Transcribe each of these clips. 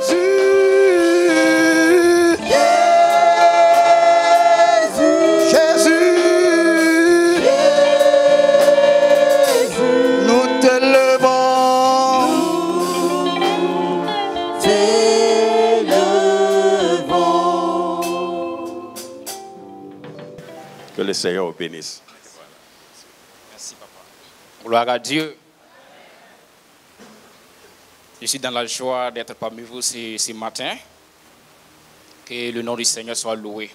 Que le Seigneur vous bénisse. Merci, papa. Gloire à Dieu. Je suis dans la joie d'être parmi vous ce matin. Que le nom du Seigneur soit loué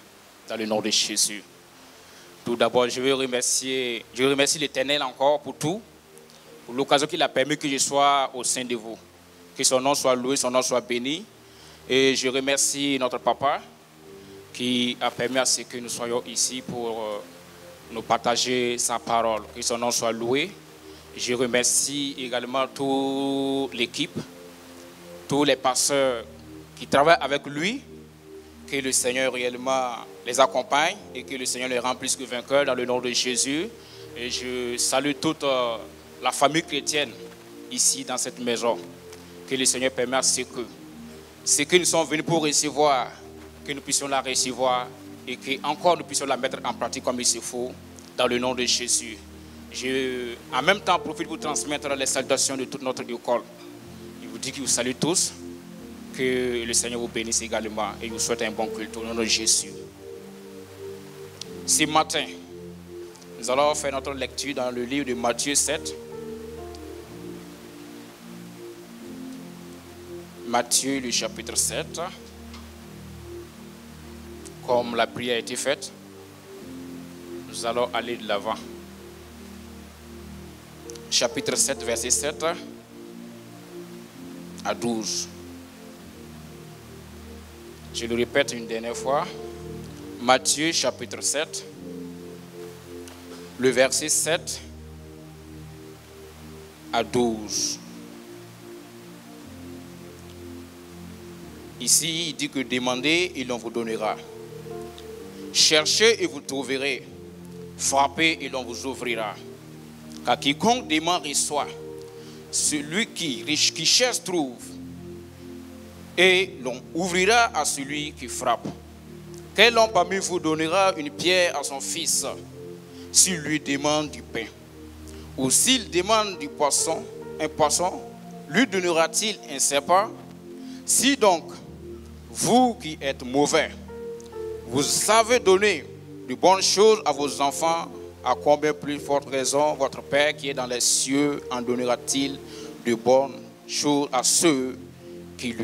dans le nom de Jésus. Tout d'abord, je veux remercier l'Éternel encore pour tout, pour l'occasion qu'il a permis que je sois au sein de vous. Que son nom soit loué, son nom soit béni. Et je remercie notre papa qui a permis à ce que nous soyons ici pour nous partager sa parole. Que son nom soit loué. Je remercie également toute l'équipe, tous les pasteurs qui travaillent avec lui. Que le Seigneur réellement les accompagne et que le Seigneur les rend plus que vainqueurs dans le nom de Jésus. Et je salue toute la famille chrétienne ici dans cette maison. Que le Seigneur permette ce que nous sommes venus pour recevoir, que nous puissions la recevoir et qu'encore nous puissions la mettre en pratique comme il se faut dans le nom de Jésus. Je, en même temps, profite pour transmettre les salutations de toute notre école. Je vous dis que vous salue tous, que le Seigneur vous bénisse également et vous souhaite un bon culte au nom de Jésus. Ce matin, nous allons faire notre lecture dans le livre de Matthieu 7. Matthieu, le chapitre 7. Comme la prière a été faite, nous allons aller de l'avant. Chapitre 7, verset 7 à 12. Je le répète une dernière fois. Matthieu, chapitre 7, le verset 7 à 12. Ici, il dit que demandez et l'on vous donnera. Cherchez et vous trouverez. Frappez et l'on vous ouvrira. Car quiconque demande reçoit. Celui qui cherche trouve. Et l'on ouvrira à celui qui frappe. Quel homme parmi vous donnera une pierre à son fils s'il lui demande du pain? Ou s'il demande du poisson, un poisson, lui donnera-t-il un serpent? Si donc, vous qui êtes mauvais, vous savez donner de bonnes choses à vos enfants, à combien plus forte raison votre Père qui est dans les cieux en donnera-t-il de bonnes choses à ceux qui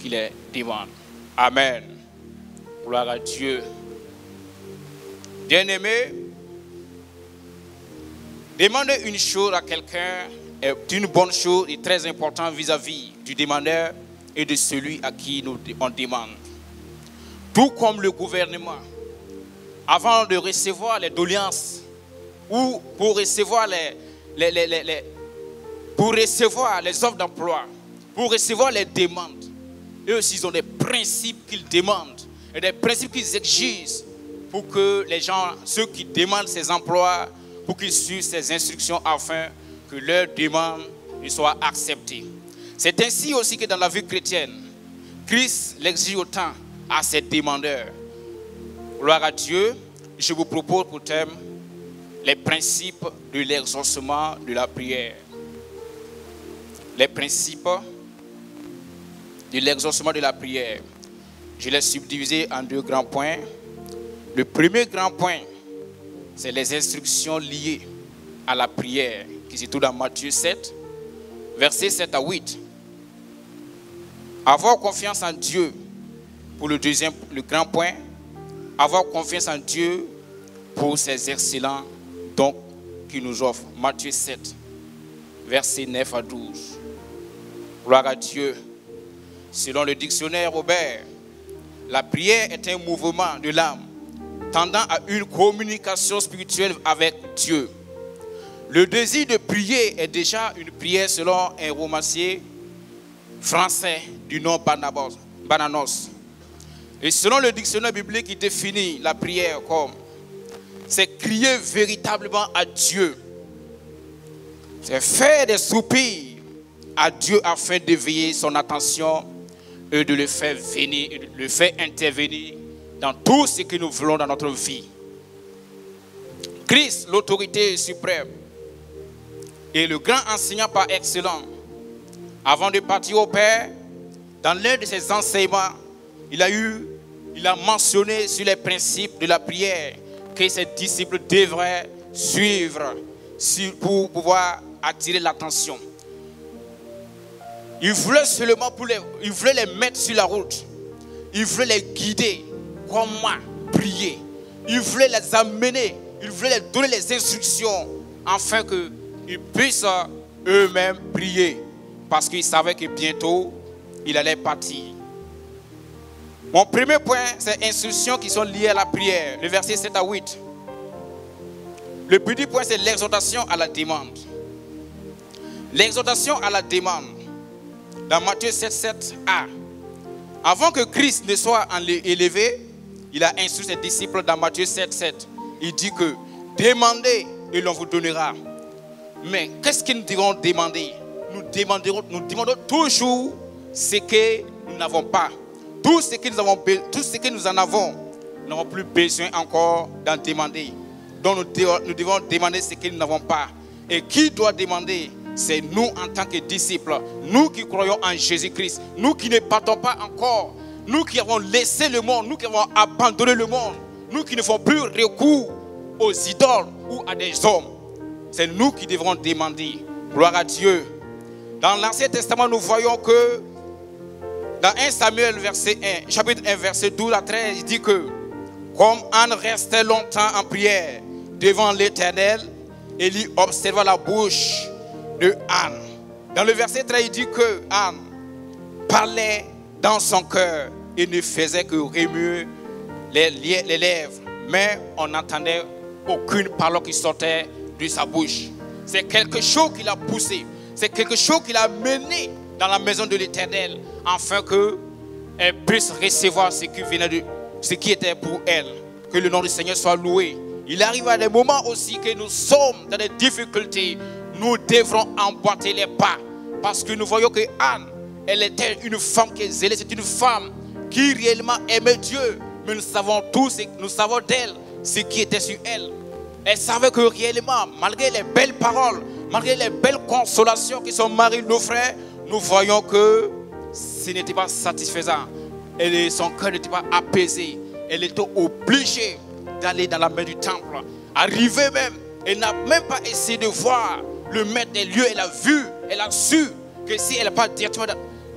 les demandent. Amen. Gloire à Dieu. Bien-aimé, demander une chose à quelqu'un est une bonne chose et très importante vis-à-vis du demandeur et de celui à qui on demande. Tout comme le gouvernement, avant de recevoir les doléances ou pour recevoir les offres d'emploi, pour recevoir les demandes, eux aussi ils ont des principes qu'ils demandent et des principes qu'ils exigent pour que les gens, ceux qui demandent ces emplois, pour qu'ils suivent ces instructions afin que leurs demandes soient acceptées. C'est ainsi aussi que dans la vie chrétienne, Christ l'exige autant à ses demandeurs. Gloire à Dieu, je vous propose pour thème les principes de l'exaucement de la prière. Les principes de l'exaucement de la prière. Je les subdivisé en deux grands points. Le premier grand point, c'est les instructions liées à la prière, qui se trouve dans Matthieu 7, versets 7 à 8. Avoir confiance en Dieu, pour le grand point, avoir confiance en Dieu pour ses excellents dons qu'il nous offre. Matthieu 7, versets 9 à 12. Gloire à Dieu. Selon le dictionnaire Robert, la prière est un mouvement de l'âme tendant à une communication spirituelle avec Dieu. Le désir de prier est déjà une prière selon un romancier français du nom Bananos. Et selon le dictionnaire biblique, il définit la prière comme c'est crier véritablement à Dieu. C'est faire des soupirs à Dieu afin d'éveiller son attention et de le faire venir, et de le faire intervenir dans tout ce que nous voulons dans notre vie. Christ, l'autorité suprême, et le grand enseignant par excellence, avant de partir au Père, dans l'un de ses enseignements, il a mentionné sur les principes de la prière que ses disciples devraient suivre pour pouvoir attirer l'attention. Il voulait seulement il voulait les mettre sur la route. Il voulait les guider comment prier. Il voulait les amener. Il voulait leur donner les instructions afin qu'ils puissent eux-mêmes prier. Parce qu'il savait que bientôt, il allait partir. Mon premier point, c'est les instructions qui sont liées à la prière. Le verset 7 à 8. Le petit point, c'est l'exhortation à la demande. L'exhortation à la demande. Dans Matthieu 7, 7a. Avant que Christ ne soit élevé, il a instruit ses disciples dans Matthieu 7, 7. Il dit que demandez et l'on vous donnera. Mais qu'est-ce que nous devons demander? Nous demandons toujours ce que nous n'avons pas. Tout ce que nous en avons, nous n'avons plus besoin encore d'en demander. Donc nous devons demander ce que nous n'avons pas. Et qui doit demander? C'est nous en tant que disciples, nous qui croyons en Jésus-Christ, nous qui ne partons pas encore, nous qui avons laissé le monde, nous qui avons abandonné le monde, nous qui ne faisons plus recours aux idoles ou à des hommes. C'est nous qui devrons demander. Gloire à Dieu. Dans l'Ancien Testament, nous voyons que dans 1 Samuel chapitre 1, verset 12 à 13, il dit que comme Anne restait longtemps en prière devant l'Éternel, Élie observa la bouche de Anne. Dans le verset 13, il dit que Anne parlait dans son cœur et ne faisait que remuer les lèvres, mais on n'entendait aucune parole qui sortait de sa bouche. C'est quelque chose qui l'a poussé, c'est quelque chose qui l'a mené dans la maison de l'Éternel, afin qu'elle puisse recevoir ce qui était pour elle. Que le nom du Seigneur soit loué. Il arrive à des moments aussi que nous sommes dans des difficultés. Nous devrons emboîter les pas. Parce que nous voyons que Anne, elle était une femme qui est zélée. C'est une femme qui réellement aimait Dieu. Mais nous savons d'elle ce qui était sur elle. Elle savait que réellement, malgré les belles paroles, malgré les belles consolations que son mari nous offrait, nous voyons que ce n'était pas satisfaisant. Son cœur n'était pas apaisé. Elle était obligée d'aller dans la main du temple. Arrivée même, elle n'a même pas essayé de voir le maître des lieux. Elle a vu, elle a su que si elle n'est pas directement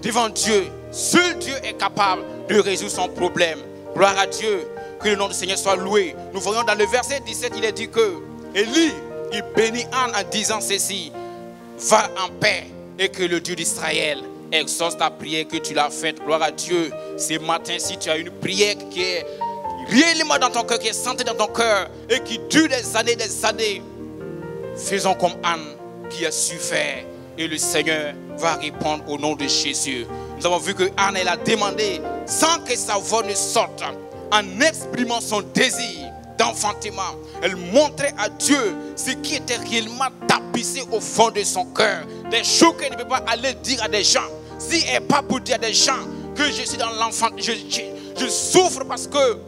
devant Dieu, seul Dieu est capable de résoudre son problème. Gloire à Dieu, que le nom du Seigneur soit loué. Nous voyons dans le verset 17, il est dit que Élie, il bénit Anne en disant ceci: va en paix et que le Dieu d'Israël exauce ta prière que tu l'as faite. Gloire à Dieu. Ce matin, si tu as une prière qui est réellement dans ton cœur, qui est sentée dans ton cœur et qui dure des années, faisons comme Anne qui a su faire, et le Seigneur va répondre au nom de Jésus. Nous avons vu que Anne, elle a demandé sans que sa voix ne sorte, en exprimant son désir d'enfantement. Elle montrait à Dieu ce qui était réellement tapissé au fond de son cœur. Des choses qu'elle ne peut pas aller dire à des gens. Si elle n'est pas pour dire à des gens que je suis dans l'enfant, je souffre parce que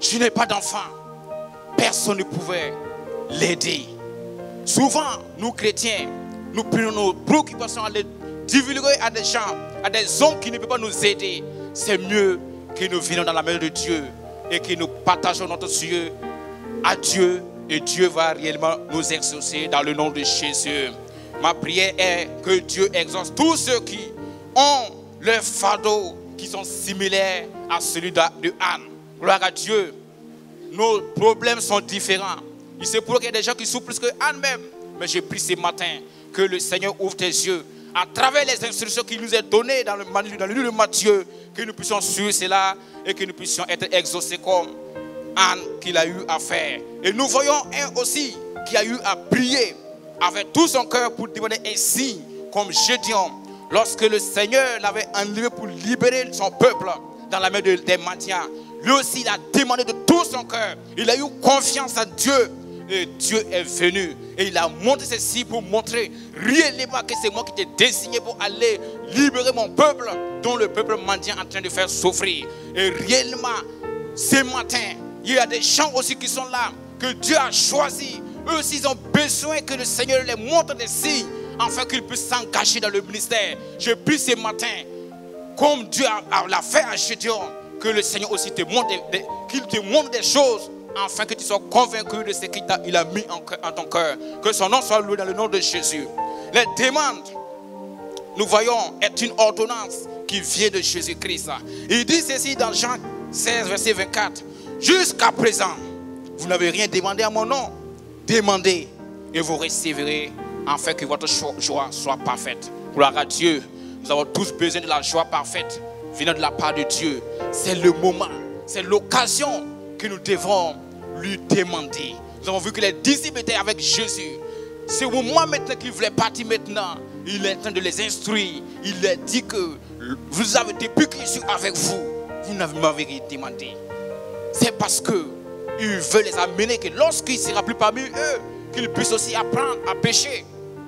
je n'ai pas d'enfant. Personne ne pouvait l'aider. Souvent, nous chrétiens, nous prenons nos préoccupations à les divulguer à des gens, à des hommes qui ne peuvent pas nous aider. C'est mieux que nous venions dans la main de Dieu et que nous partageons notre Dieu à Dieu, et Dieu va réellement nous exaucer dans le nom de Jésus. Ma prière est que Dieu exauce tous ceux qui ont leur fardeau qui sont similaires à celui de Anne. Gloire à Dieu. Nos problèmes sont différents. Il se pourrait qu'il y ait des gens qui souffrent plus que Anne même. Mais j'ai pris ce matin que le Seigneur ouvre tes yeux à travers les instructions qu'il nous a données dans le livre de Matthieu, que nous puissions suivre cela et que nous puissions être exaucés comme Anne qu'il a eu à faire. Et nous voyons un aussi qui a eu à prier avec tout son cœur pour demander un signe comme Gédéon, lorsque le Seigneur l'avait enlevé pour libérer son peuple dans la main des Madians. Lui aussi, il a demandé de tout son cœur. Il a eu confiance en Dieu. Et Dieu est venu et il a montré ceci pour montrer réellement que c'est moi qui t'ai désigné pour aller libérer mon peuple dont le peuple mendiant est en train de faire souffrir. Et réellement, ce matin, il y a des gens aussi qui sont là, que Dieu a choisi. Eux aussi, ils ont besoin que le Seigneur les montre des signes afin qu'ils puissent s'engager dans le ministère. Je prie ce matin, comme Dieu l'a fait à Gédéon, que le Seigneur aussi te montre qu'il te montre des choses afin que tu sois convaincu de ce qu'il a mis en ton cœur. Que son nom soit loué dans le nom de Jésus. Les demandes, nous voyons, est une ordonnance qui vient de Jésus-Christ. Il dit ceci dans Jean 16, verset 24. Jusqu'à présent, vous n'avez rien demandé à mon nom. Demandez et vous recevrez afin que votre joie soit parfaite. Gloire à Dieu. Nous avons tous besoin de la joie parfaite venant de la part de Dieu. C'est le moment, c'est l'occasion que nous devons lui demander. Nous avons vu que les disciples étaient avec Jésus. C'est au moment maintenant qu'il voulait partir maintenant. Il est en train de les instruire. Il leur dit que vous avez, depuis que je suis avec vous, vous m'avez rien demandé. C'est parce que il veut les amener que lorsqu'il ne sera plus parmi eux, qu'ils puissent aussi apprendre à pêcher.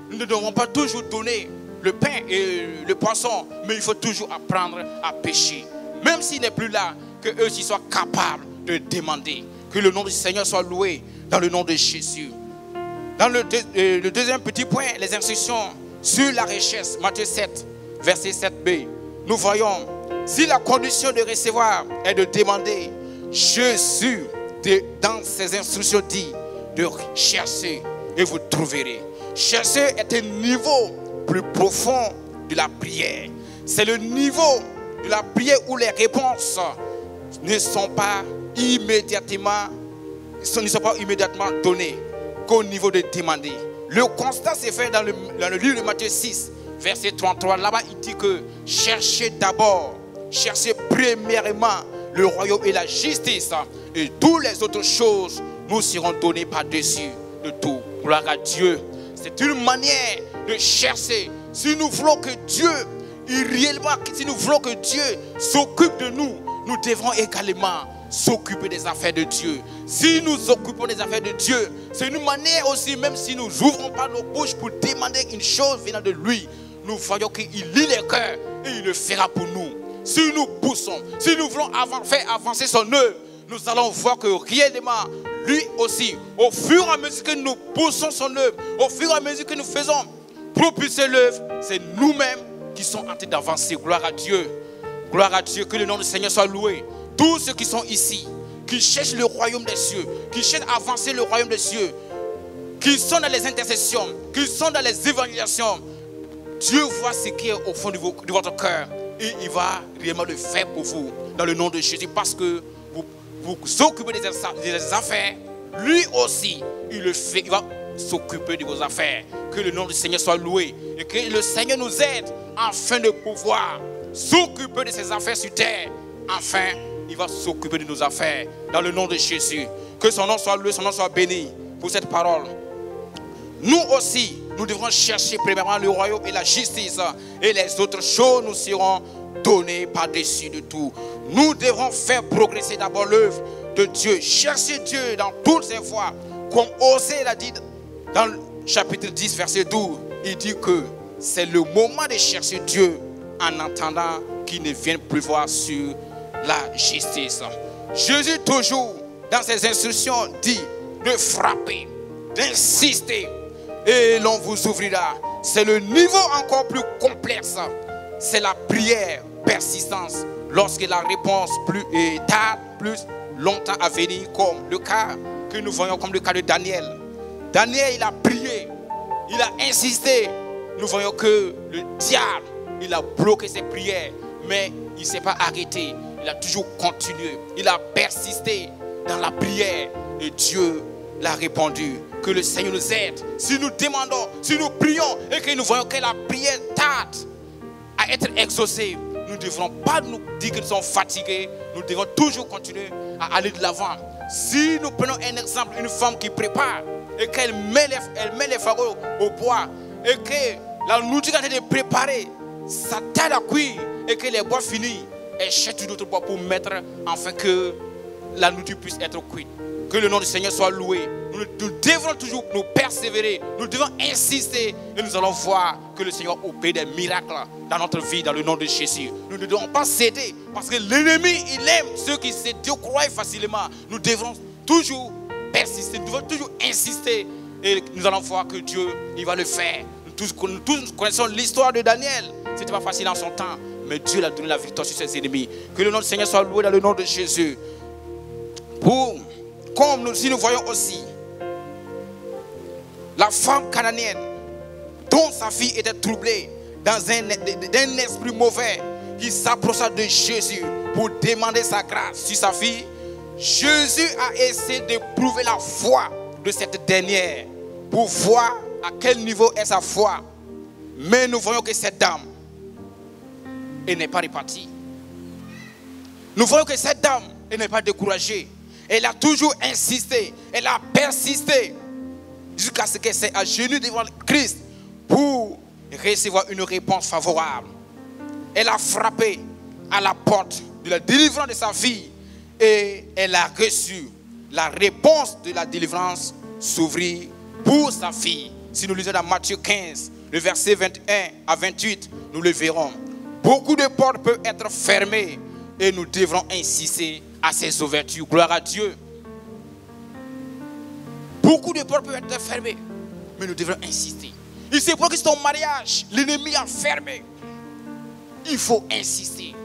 Nous ne devons pas toujours donner le pain et le poisson, mais il faut toujours apprendre à pêcher. Même s'il n'est plus là, que eux aussi soient capables de demander. Que le nom du Seigneur soit loué dans le nom de Jésus. Dans le deuxième petit point, les instructions sur la richesse, Matthieu 7, verset 7b. Nous voyons, si la condition de recevoir est de demander, Jésus, dans ses instructions, dit de chercher et vous trouverez. Chercher est un niveau plus profond de la prière. C'est le niveau de la prière où les réponses ne sont pas immédiatement données qu'au niveau de demander. Le constat s'est fait dans le livre de Matthieu 6, verset 33. Là-bas, il dit que cherchez d'abord, cherchez premièrement le royaume et la justice, et toutes les autres choses nous seront données par-dessus de tout. Gloire à Dieu. C'est une manière de chercher. Si nous voulons que Dieu, si nous voulons que Dieu s'occupe de nous, nous devrons également s'occuper des affaires de Dieu. Si nous occupons des affaires de Dieu, c'est une manière aussi, même si nous n'ouvrons pas nos bouches pour demander une chose venant de lui, nous voyons qu'il lit les cœurs et il le fera pour nous. Si nous poussons, si nous voulons faire avancer son œuvre, nous allons voir que réellement, lui aussi, au fur et à mesure que nous poussons son œuvre, au fur et à mesure que nous faisons propulser l'œuvre, c'est nous-mêmes qui sommes en train d'avancer. Gloire à Dieu. Gloire à Dieu, que le nom du Seigneur soit loué. Tous ceux qui sont ici, qui cherchent le royaume des cieux, qui cherchent à avancer le royaume des cieux, qui sont dans les intercessions, qui sont dans les évangélisations, Dieu voit ce qui est au fond de votre cœur et il va réellement le faire pour vous dans le nom de Jésus, parce que vous vous occupez des affaires, lui aussi il le fait, il va s'occuper de vos affaires. Que le nom du Seigneur soit loué et que le Seigneur nous aide afin de pouvoir s'occuper de ses affaires sur terre. Enfin, il va s'occuper de nos affaires dans le nom de Jésus. Que son nom soit loué, son nom soit béni pour cette parole. Nous aussi, nous devrons chercher premièrement le royaume et la justice, et les autres choses nous seront données par-dessus de tout. Nous devrons faire progresser d'abord l'œuvre de Dieu. Chercher Dieu dans toutes ses voies. Comme Osée l'a dit dans le chapitre 10, verset 12, il dit que c'est le moment de chercher Dieu en attendant qu'il ne vienne pleuvoir sur la justice. Jésus toujours dans ses instructions dit de frapper, d'insister et l'on vous ouvrira. C'est le niveau encore plus complexe. C'est la prière, persistance. Lorsque la réponse tarde plus longtemps à venir, comme le cas que nous voyons, comme le cas de Daniel. Daniel, il a prié, il a insisté. Nous voyons que le diable, il a bloqué ses prières, mais il ne s'est pas arrêté. Il a toujours continué. Il a persisté dans la prière et Dieu l'a répondu. Que le Seigneur nous aide. Si nous demandons, si nous prions et que nous voyons que la prière tarde à être exaucée, nous ne devrons pas nous dire que nous sommes fatigués. Nous devons toujours continuer à aller de l'avant. Si nous prenons un exemple, une femme qui prépare et qu'elle met les fagots au bois et que la nourriture est en train de préparer, ça tarde à cuire et que les bois finissent, elle cherche d'autres bois pour mettre afin que la nourriture puisse être cuite. Que le nom du Seigneur soit loué. Nous devons toujours nous persévérer. Nous devons insister. Et nous allons voir que le Seigneur opère des miracles dans notre vie, dans le nom de Jésus. Nous ne devons pas céder. Parce que l'ennemi, il aime ceux qui se décroient facilement. Nous devons toujours persister. Nous devons toujours insister. Et nous allons voir que Dieu, il va le faire. Nous tous connaissons l'histoire de Daniel. Ce n'était pas facile en son temps. Mais Dieu l'a donné la victoire sur ses ennemis. Que le nom du Seigneur soit loué dans le nom de Jésus. Si nous voyons aussi la femme cananéenne dont sa fille était troublée d'un esprit mauvais qui s'approcha de Jésus pour demander sa grâce sur sa fille, Jésus a essayé de prouver la foi de cette dernière pour voir à quel niveau est sa foi. Mais nous voyons que cette dame, elle n'est pas repartie. Nous voyons que cette dame, elle n'est pas découragée. Elle a toujours insisté, elle a persisté jusqu'à ce qu'elle s'est agenouillée devant Christ pour recevoir une réponse favorable. Elle a frappé à la porte de la délivrance de sa fille et elle a reçu la réponse de la délivrance s'ouvrir pour sa fille. Si nous lisons dans Matthieu 15, le verset 21 à 28, nous le verrons. Beaucoup de portes peuvent être fermées et nous devrons insister à ces ouvertures. Gloire à Dieu. Beaucoup de portes peuvent être fermées, mais nous devrons insister. Il se peut que c'est ton mariage, l'ennemi a fermé. Il faut insister.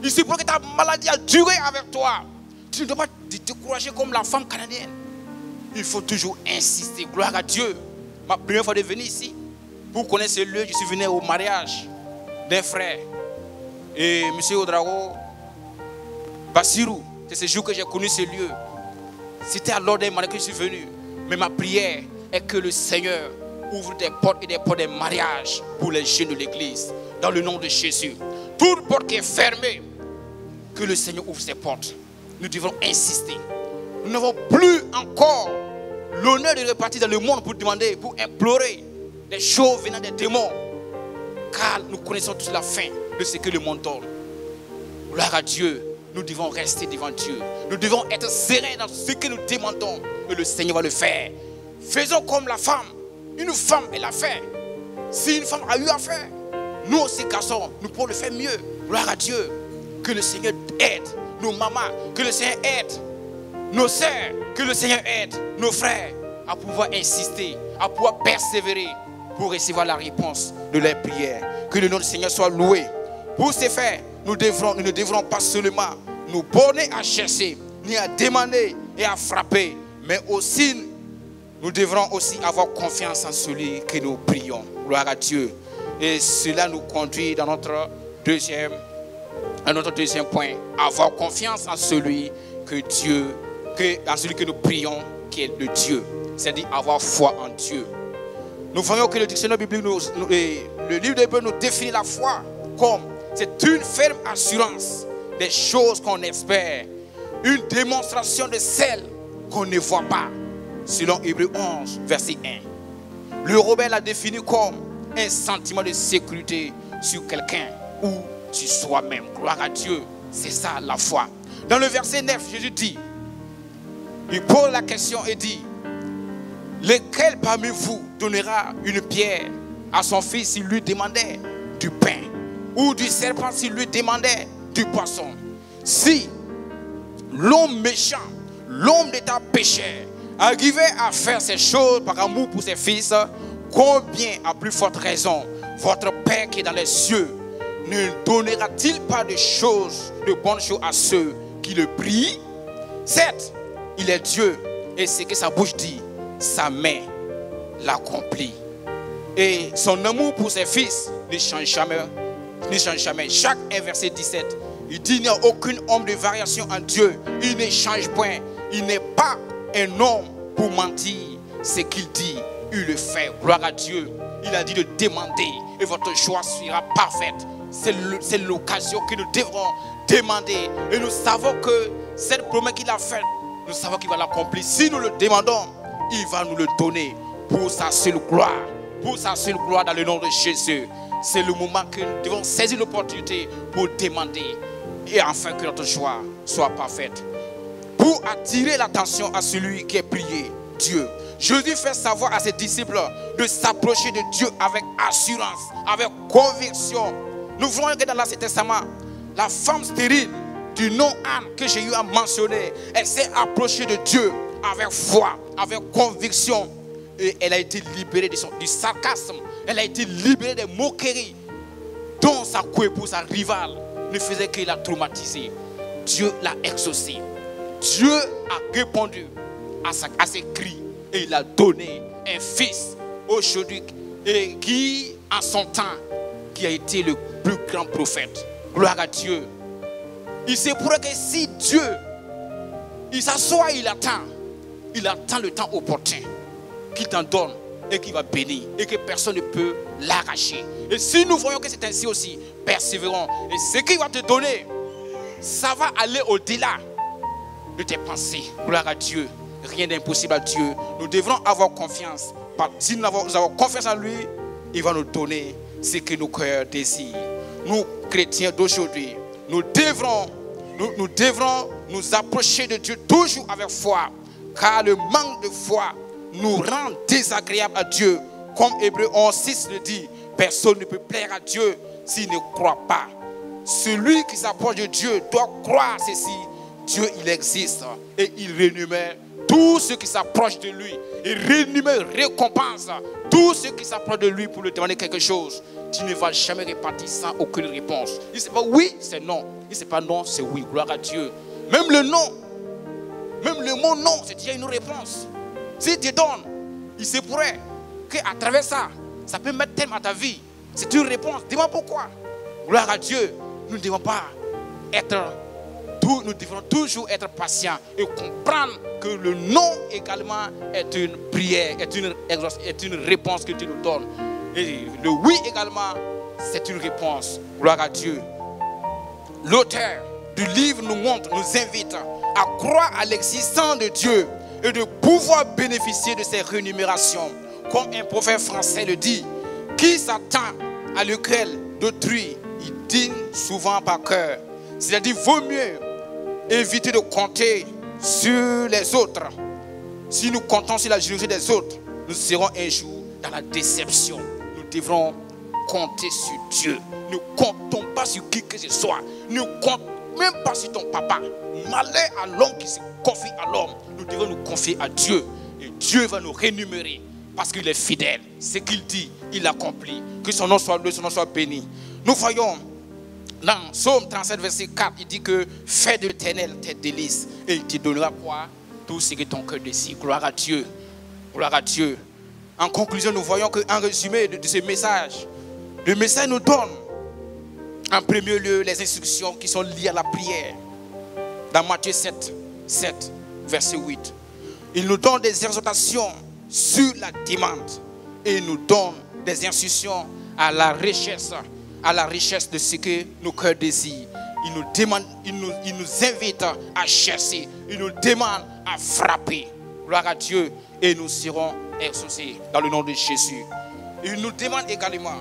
Il se peut que ta maladie a duré avec toi. Tu ne dois pas te décourager comme la femme canadienne. Il faut toujours insister. Gloire à Dieu. Ma première fois de venir ici, pour connaître ce lieu, je suis venu au mariage d'un frère. Et M. Odrago Bassirou, c'est ce jour que j'ai connu ce lieu. C'était à l'ordre des mariages que je suis venu. Mais ma prière est que le Seigneur ouvre des portes et des portes de mariage pour les jeunes de l'église. Dans le nom de Jésus. Toute porte qui est fermée, que le Seigneur ouvre ses portes. Nous devons insister. Nous n'avons plus encore l'honneur de repartir dans le monde pour demander, pour implorer des choses venant des démons. Car nous connaissons tous la fin de ce que le monde donne. Gloire à Dieu. Nous devons rester devant Dieu. Nous devons être sereins dans ce que nous demandons. Et le Seigneur va le faire. Faisons comme la femme. Une femme, elle a fait. Si une femme a eu à faire, nous aussi, garçons, nous pouvons le faire mieux. Gloire à Dieu. Que le Seigneur aide nos mamans. Que le Seigneur aide nos sœurs. Que le Seigneur aide nos frères à pouvoir insister, à pouvoir persévérer pour recevoir la réponse de leurs prières. Que le nom du Seigneur soit loué. Pour ce faire, nous ne devrons pas seulement nous borner à chercher, ni à demander et à frapper, mais aussi, nous devrons aussi avoir confiance en celui que nous prions. Gloire à Dieu. Et cela nous conduit dans notre deuxième point. Avoir confiance en celui en celui que nous prions, qui est le Dieu. C'est-à-dire avoir foi en Dieu. Nous voyons que le dictionnaire biblique, le livre d'Hébreux nous définit la foi comme c'est une ferme assurance des choses qu'on espère, une démonstration de celles qu'on ne voit pas, selon Hébreux 11, verset 1. Le Robert l'a défini comme un sentiment de sécurité sur quelqu'un ou sur soi-même. Gloire à Dieu, c'est ça la foi. Dans le verset 9, Jésus dit, il pose la question et dit, lequel parmi vous donnera une pierre à son fils s'il lui demandait du pain? Ou du serpent s'il lui demandait du poisson? Si l'homme méchant, l'homme d'état pécheur, arrivait à faire ces choses par amour pour ses fils, combien à plus forte raison votre Père qui est dans les cieux ne donnera-t-il pas de bonnes choses à ceux qui le prient? Certes, il est Dieu, et ce que sa bouche dit, sa main l'accomplit. Et son amour pour ses fils ne change jamais. Chaque 1 verset 17, il dit il n'y a aucune ombre de variation en Dieu. Il ne change point. Il n'est pas un homme pour mentir. Ce qu'il dit, il le fait. Gloire à Dieu. Il a dit de demander et votre choix sera parfaite. C'est l'occasion que nous devrons demander. Et nous savons que cette promesse qu'il a faite, nous savons qu'il va l'accomplir. Si nous le demandons, il va nous le donner pour sa seule gloire. Pour sa seule gloire dans le nom de Jésus. C'est le moment que nous devons saisir l'opportunité pour demander et enfin que notre joie soit parfaite. pour attirer l'attention à celui qui est prié, Dieu. Jésus fait savoir à ses disciples de s'approcher de Dieu avec assurance, avec conviction. Nous voyons que dans l'Ancien Testament, la femme stérile du nom Anne que j'ai eu à mentionner, elle s'est approchée de Dieu avec foi, avec conviction. Et elle a été libérée du sarcasme. Elle a été libérée des moqueries dont sa coépouse, sa rivale, ne faisait que la traumatiser. Dieu l'a exaucée. Dieu a répondu à ses cris et il a donné un fils aujourd'hui et qui, en son temps, qui a été le plus grand prophète. Gloire à Dieu. Il se pourrait que si Dieu, il s'assoit, il attend le temps opportun qu'il t'en donne et qu'il va bénir et que personne ne peut l'arracher. Et si nous voyons que c'est ainsi aussi, persévérons. Et ce qu'il va te donner, ça va aller au-delà de tes pensées. Gloire à Dieu. Rien n'est impossible à Dieu. Nous devrons avoir confiance. Si nous avons confiance en lui, il va nous donner ce que nos cœurs désirent. Nous, chrétiens d'aujourd'hui, nous devrons nous approcher de Dieu toujours avec foi. Car le manque de foi nous rend désagréables à Dieu. Comme Hébreux 11:6 le dit, personne ne peut plaire à Dieu s'il ne croit pas. Celui qui s'approche de Dieu doit croire ceci. Dieu, il existe et il rémunère tous ceux qui s'approchent de lui. Il rémunère, récompense tous ceux qui s'approchent de lui pour lui demander quelque chose. Tu ne vas jamais repartir sans aucune réponse. Il ne sait pas oui, c'est non. Il ne sait pas non, c'est oui. Gloire à Dieu. Même le non, même le mot non, c'est déjà une réponse. S'il te donne, il se pourrait qu'à travers ça, ça peut mettre terme à ta vie. C'est une réponse. Dis-moi pourquoi. Gloire à Dieu. Nous ne devons pas nous devons toujours être patients et comprendre que le non également est une prière, est une réponse que Dieu nous donne. Et le oui également, c'est une réponse. Gloire à Dieu. L'auteur du livre nous invite à croire à l'existence de Dieu et de pouvoir bénéficier de ses rémunérations. Comme un prophète français le dit, qui s'attend à l'écuelle d'autrui, il dîne souvent par cœur. C'est-à-dire, vaut mieux éviter de compter sur les autres. Si nous comptons sur la générosité des autres, nous serons un jour dans la déception. Nous devrons compter sur Dieu. Ne comptons pas sur qui que ce soit. Ne comptons même pas sur ton papa. Malheur à l'homme qui se confie à l'homme. Nous devons nous confier à Dieu. Et Dieu va nous rémunérer parce qu'il est fidèle. Ce qu'il dit, il accomplit. Que son nom soit loué, son nom soit béni. Nous voyons dans Psaume 37, verset 4, il dit que fais de l'Éternel tes délices et il te donnera quoi? Tout ce que ton cœur désire. Gloire à Dieu. Gloire à Dieu. En conclusion, nous voyons qu'en résumé de ce message, le message nous donne en premier lieu les instructions qui sont liées à la prière. Dans Matthieu 7, verset 8. Il nous donne des exhortations sur la demande et il nous donne des instructions à la richesse de ce que nos cœurs désirent. Il nous demande, il nous invite à chercher, il nous demande à frapper. Gloire à Dieu, et nous serons exaucés dans le nom de Jésus. Il nous demande également,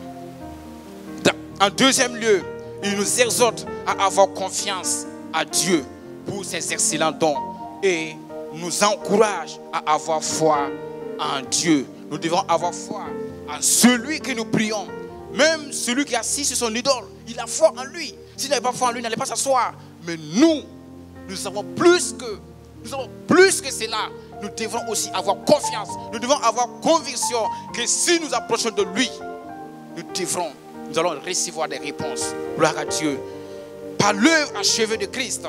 en deuxième lieu, il nous exhorte à avoir confiance à Dieu pour ses excellents dons et nous encourage à avoir foi en Dieu. Nous devons avoir foi en celui que nous prions. Même celui qui est assis sur son idole, il a foi en lui. S'il n'avait pas foi en lui, il n'allait pas s'asseoir. Mais nous avons plus que cela. Nous devons aussi avoir confiance. Nous devons avoir conviction que si nous approchons de lui, nous allons recevoir des réponses. Gloire à Dieu. Par l'œuvre achevée de Christ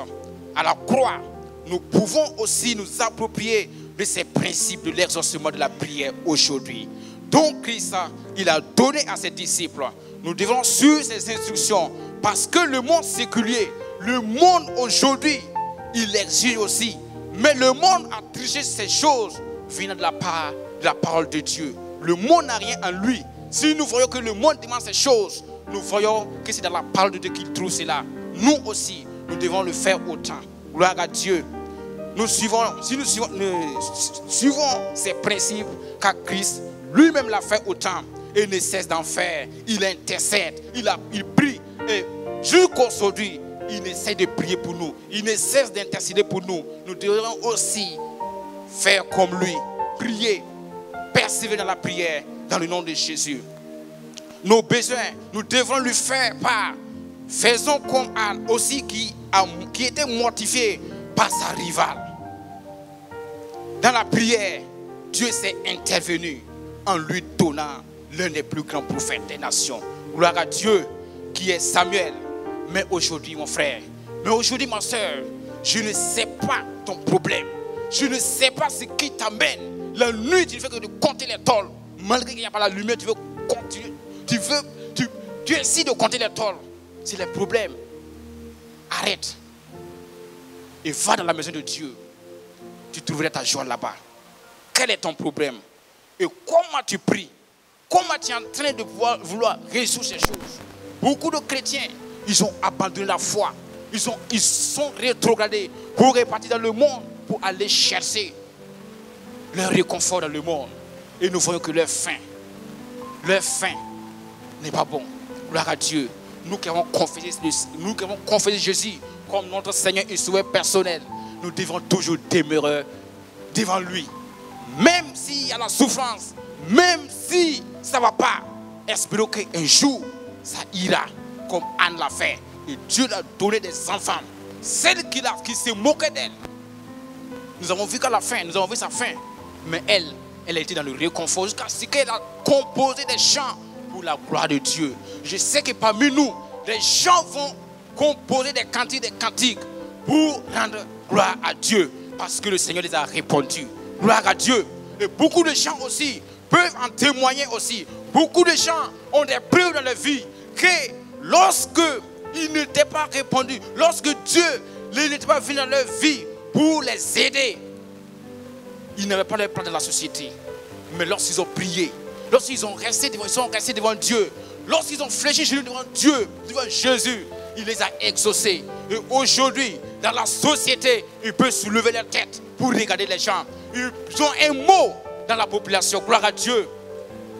à la croix, nous pouvons aussi nous approprier de ces principes de l'exaucement de la prière aujourd'hui. Donc Christ, il a donné à ses disciples. Nous devons suivre ses instructions parce que le monde séculier, le monde aujourd'hui, il exige aussi. Mais le monde a triché ces choses venant de la parole de Dieu. Le monde n'a rien en lui. Si nous voyons que le monde demande ces choses, nous voyons que c'est dans la parole de Dieu qu'il trouve cela. Nous aussi, nous devons le faire autant. Gloire à Dieu. Si nous suivons ces principes, car Christ lui-même l'a fait autant et ne cesse d'en faire. Il intercède, il prie et jusqu'aujourd'hui, il essaie de prier pour nous. Il ne cesse d'intercéder pour nous. Nous devons aussi faire comme lui. Prier. Persévérer dans la prière. Dans le nom de Jésus. Nos besoins, nous devons lui faire part. Faisons comme Anne aussi qui était mortifiée par sa rivale. Dans la prière, Dieu s'est intervenu en lui donnant l'un des plus grands prophètes des nations. Gloire à Dieu qui est Samuel. Mais aujourd'hui, mon frère, mais aujourd'hui, ma soeur, je ne sais pas ton problème. Je ne sais pas ce qui t'amène. La nuit, tu ne fais que de compter les tôles. Malgré qu'il n'y a pas la lumière, tu veux continuer. Tu essaies de compter les tôles. C'est le problème. Arrête. Et va dans la maison de Dieu. Tu trouveras ta joie là-bas. Quel est ton problème? Et comment tu pries? Comment tu es en train de vouloir résoudre ces choses? Beaucoup de chrétiens, ils ont abandonné la foi. Ils sont rétrogradés pour repartir dans le monde, pour aller chercher leur réconfort dans le monde. Et nous voyons que leur fin n'est pas bon. Gloire à Dieu. Nous qui avons confessé Jésus comme notre Seigneur et Sauveur personnel, nous devons toujours demeurer devant lui. Même s'il y a la souffrance, même si ça ne va pas, espérons qu'un jour, ça ira comme Anne l'a fait. Et Dieu l'a donné des enfants. Celle qui se moquait d'elle. Nous avons vu qu'à la fin, nous avons vu sa fin. Mais elle a été dans le réconfort jusqu'à ce qu'elle a composé des chants pour la gloire de Dieu. Je sais que parmi nous, les gens vont composer des cantiques pour rendre gloire à Dieu. Parce que le Seigneur les a répondus. Gloire à Dieu. Et beaucoup de gens aussi peuvent en témoigner aussi. Beaucoup de gens ont des preuves dans leur vie que lorsque il n'était pas répondu, lorsque Dieu n'était pas venu dans leur vie pour les aider, ils n'avaient pas leur place dans la société. Mais lorsqu'ils ont prié, lorsqu'ils sont restés devant Dieu, lorsqu'ils ont fléchi devant Dieu, devant Jésus, il les a exaucés. Et aujourd'hui, dans la société, ils peuvent soulever leur tête pour regarder les gens. Ils ont un mot dans la population. Gloire à Dieu.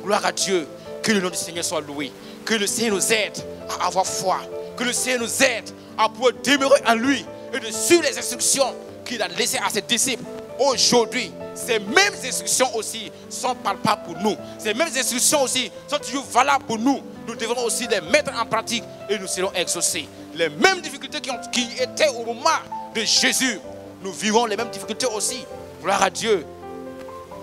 Gloire à Dieu. Que le nom du Seigneur soit loué. Que le Seigneur nous aide à avoir foi. Que le Seigneur nous aide à pouvoir demeurer en lui et de suivre les instructions qu'il a laissées à ses disciples. Aujourd'hui, ces mêmes instructions aussi sont palpables pour nous. Ces mêmes instructions aussi sont toujours valables pour nous. Nous devons aussi les mettre en pratique et nous serons exaucés. Les mêmes difficultés qui étaient au moment de Jésus, nous vivons les mêmes difficultés aussi. Gloire à Dieu.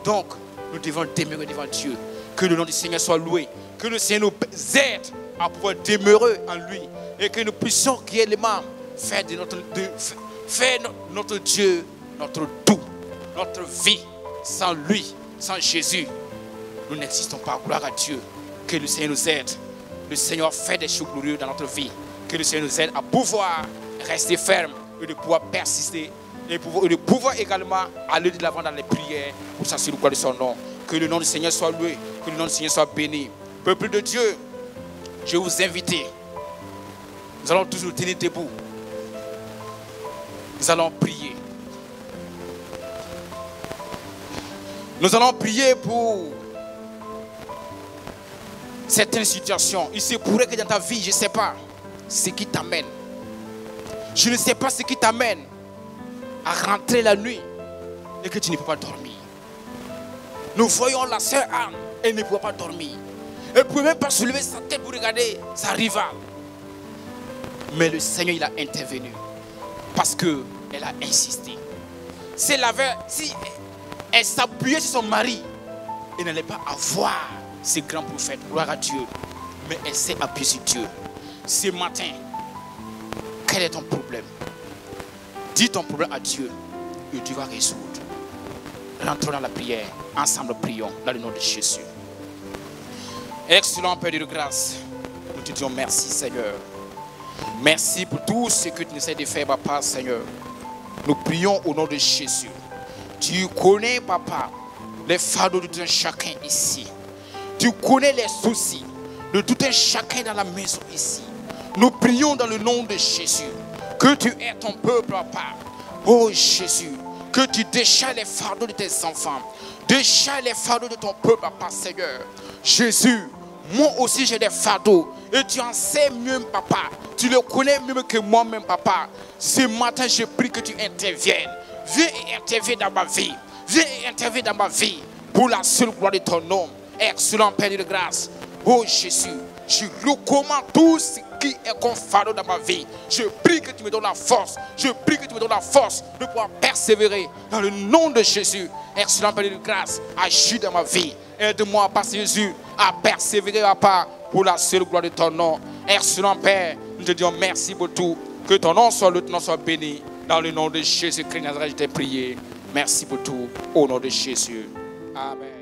Donc, nous devons demeurer devant Dieu. Que le nom du Seigneur soit loué. Que le Seigneur nous aide à pouvoir demeurer en lui. Et que nous puissions réellement faire notre Dieu, notre tout, notre vie. Sans lui, sans Jésus, nous n'existons pas. Gloire à Dieu. Que le Seigneur nous aide. Le Seigneur fait des choses glorieuses dans notre vie. Que le Seigneur nous aide à pouvoir rester ferme et de pouvoir persister et de pouvoir également aller de l'avant dans les prières pour s'assurer de son nom. Que le nom du Seigneur soit loué, que le nom du Seigneur soit béni. Peuple de Dieu, je vous invite. Nous allons tous nous tenir debout. Nous allons prier. Nous allons prier pour certaines situations. Il se pourrait que dans ta vie, je ne sais pas ce qui t'amène. Je ne sais pas ce qui t'amène à rentrer la nuit et que tu ne peux pas dormir. Nous voyons la sœur Anne, elle ne pouvait pas dormir. Elle ne pouvait même pas soulever sa tête pour regarder sa rivale. Mais le Seigneur, il a intervenu parce qu'elle a insisté. Si elle s'appuyait sur son mari, elle n'allait pas avoir ce grand prophète, gloire à Dieu. Mais elle s'est appuyée sur Dieu. Ce matin, quel est ton problème? Dis ton problème à Dieu et Dieu va résoudre. Rentrons dans la prière. Ensemble, prions dans le nom de Jésus. Excellent Père de grâce, nous te disons merci Seigneur. Merci pour tout ce que tu nous essaies de faire, Papa Seigneur. Nous prions au nom de Jésus. Tu connais, Papa, les fardeaux de tout un chacun ici. Tu connais les soucis de tout un chacun dans la maison ici. Nous prions dans le nom de Jésus. Que tu aies ton peuple, Papa. Oh Jésus, que tu déchires les fardeaux de tes enfants. Déchire les fardeaux de ton peuple, Papa Seigneur. Jésus, Moi aussi, j'ai des fardeaux. Et tu en sais mieux, papa. Tu le connais mieux que moi-même, papa. Ce matin, je prie que tu interviennes. Viens et interviens dans ma vie. Viens et interviens dans ma vie. Pour la seule gloire de ton nom. Excellent Père de grâce. Oh Jésus, je recommande tout ce qui est comme fardeau dans ma vie. Je prie que tu me donnes la force. Je prie que tu me donnes la force de pouvoir persévérer dans le nom de Jésus. Excellent Père de grâce, agis dans ma vie. Aide-moi, Père Jésus, à persévérer, Papa, pour la seule gloire de ton nom. Excellent Père, nous te disons merci pour tout. Que ton nom soit béni. Dans le nom de Jésus-Christ, je t'ai prié. Merci pour tout. Au nom de Jésus. Amen.